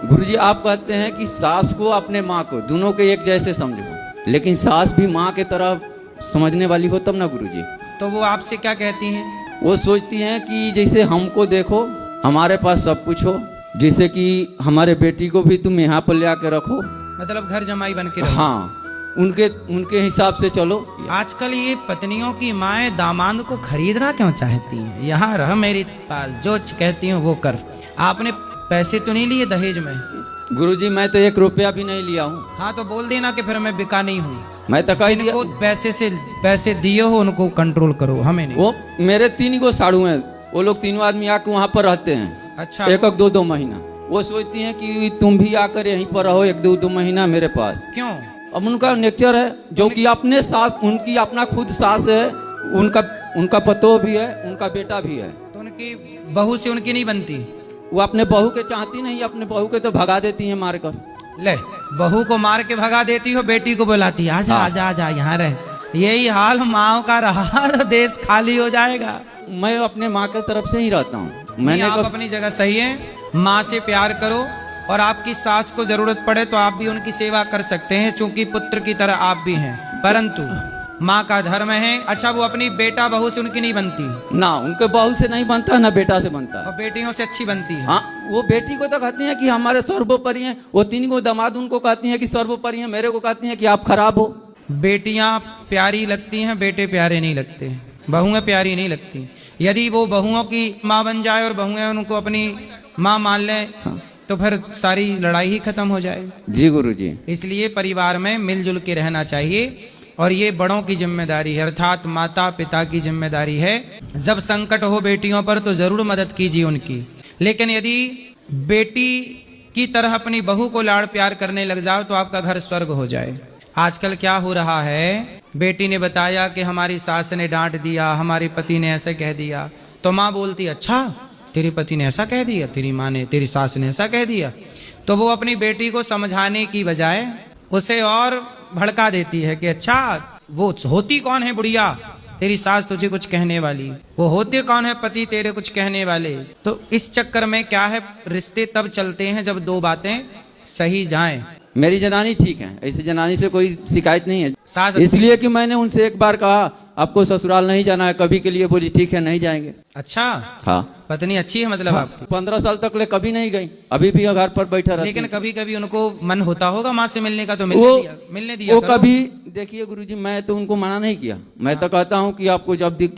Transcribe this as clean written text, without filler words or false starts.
गुरुजी आप कहते हैं कि सास को अपने माँ को दोनों के एक जैसे समझो, लेकिन सास भी माँ के तरह समझने वाली हो तब ना गुरुजी। तो वो आपसे क्या कहती हैं? वो सोचती हैं कि जैसे हमको देखो, हमारे पास सब कुछ हो, जैसे कि हमारे बेटी को भी तुम यहाँ पर ले आके रखो, मतलब घर जमाई बन के रहो। हाँ, उनके हिसाब से चलो। आजकल ये पत्नियों की माएँ दामाद को खरीदना क्यों चाहती हैं? यहाँ रह मेरे पास, जो कहती हूँ वो कर। आपने पैसे तो नहीं लिए दहेज में? गुरुजी मैं तो 1 रुपया भी नहीं लिया हूँ। हाँ तो बोल देना कि फिर मैं बिका नहीं हूँ। मैं तो कहीं जिनको पैसे दिए हो उनको कंट्रोल करो, हमें नहीं। वो मेरे 3 गो साड़ू हैं, वो लोग तीनों आदमी आके वहाँ पर रहते हैं। अच्छा, 1-2 महीना। वो सोचती हैं कि तुम भी आकर यहीं पर रहो 1-2 महीना मेरे पास। क्यों? अब उनका नेचर है, जो कि अपने सास, उनकी अपना खुद सास है, उनका पतो भी है, उनका बेटा भी है। तो उनकी बहू से उनकी नहीं बनती? वो अपने बहू के चाहती नहीं, अपने बहू के तो भगा देती हैं मार कर। ले, बहू को मार के भगा देती हो, बेटी को बुलाती आजा आजा आजा यहाँ रह। यही हाल माओ का रहा तो देश खाली हो जाएगा। मैं अपने माँ के तरफ से ही रहता हूँ। मैंने आप अपनी जगह सही है, माँ से प्यार करो, और आपकी सास को जरूरत पड़े तो आप भी उनकी सेवा कर सकते हैं, चूंकि पुत्र की तरह आप भी हैं, परंतु माँ का धर्म है। अच्छा, वो अपनी बेटा बहू से उनकी नहीं बनती ना, उनके बहू से नहीं बनता ना बेटा से बनता, और बेटियों से अच्छी बनती है। हाँ, वो बेटी को तो कहती हैं कि हमारे सर्वोपरि हैं, वो 3 गो दामाद उनको कहती हैं कि सर्वोपरि हैं, मेरे को कहती हैं कि आप खराब हो। बेटियां प्यारी लगती हैं, बेटे प्यारे नहीं लगते, बहुएं प्यारी नहीं लगती। यदि वो बहुओं की माँ बन जाए और बहुएं उनको अपनी माँ मान ले, तो फिर सारी लड़ाई ही खत्म हो जाए। जी गुरुजी। इसलिए परिवार में मिलजुल के रहना चाहिए, और ये बड़ों की जिम्मेदारी है, अर्थात माता पिता की जिम्मेदारी है। जब संकट हो बेटियों पर तो जरूर मदद कीजिए उनकी, लेकिन यदि बेटी की तरह अपनी बहू को लाड़ प्यार करने लग जाओ तो आपका घर स्वर्ग हो जाए। आजकल क्या हो रहा है, बेटी ने बताया कि हमारी सास ने डांट दिया, हमारे पति ने ऐसे कह दिया, तो माँ बोलती अच्छा तेरे पति ने ऐसा कह दिया, तेरी माँ ने, तेरी सास ने ऐसा कह दिया। तो वो अपनी बेटी को समझाने की बजाय उसे और भड़का देती है कि अच्छा वो होती कौन है बुढ़िया तेरी सास तुझे कुछ कहने वाली, वो होते कौन है पति तेरे कुछ कहने वाले। तो इस चक्कर में क्या है, रिश्ते तब चलते हैं जब 2 बातें सही जाएं। मेरी जनानी ठीक है, ऐसी जनानी से कोई शिकायत नहीं है। सास इसलिए कि मैंने उनसे एक बार कहा आपको ससुराल नहीं जाना है कभी के लिए, बोली ठीक है नहीं जाएंगे। अच्छा, हाँ, पत्नी अच्छी है मतलब आपकी? 15 साल तक ले कभी नहीं गई, अभी भी घर पर बैठा रहती। लेकिन कभी कभी उनको मन होता होगा माँ से मिलने का, तो मिलने दिया वो करो। कभी देखिए गुरुजी, मैं तो उनको मना नहीं किया, मैं तो कहता हूँ कि आपको जब दिख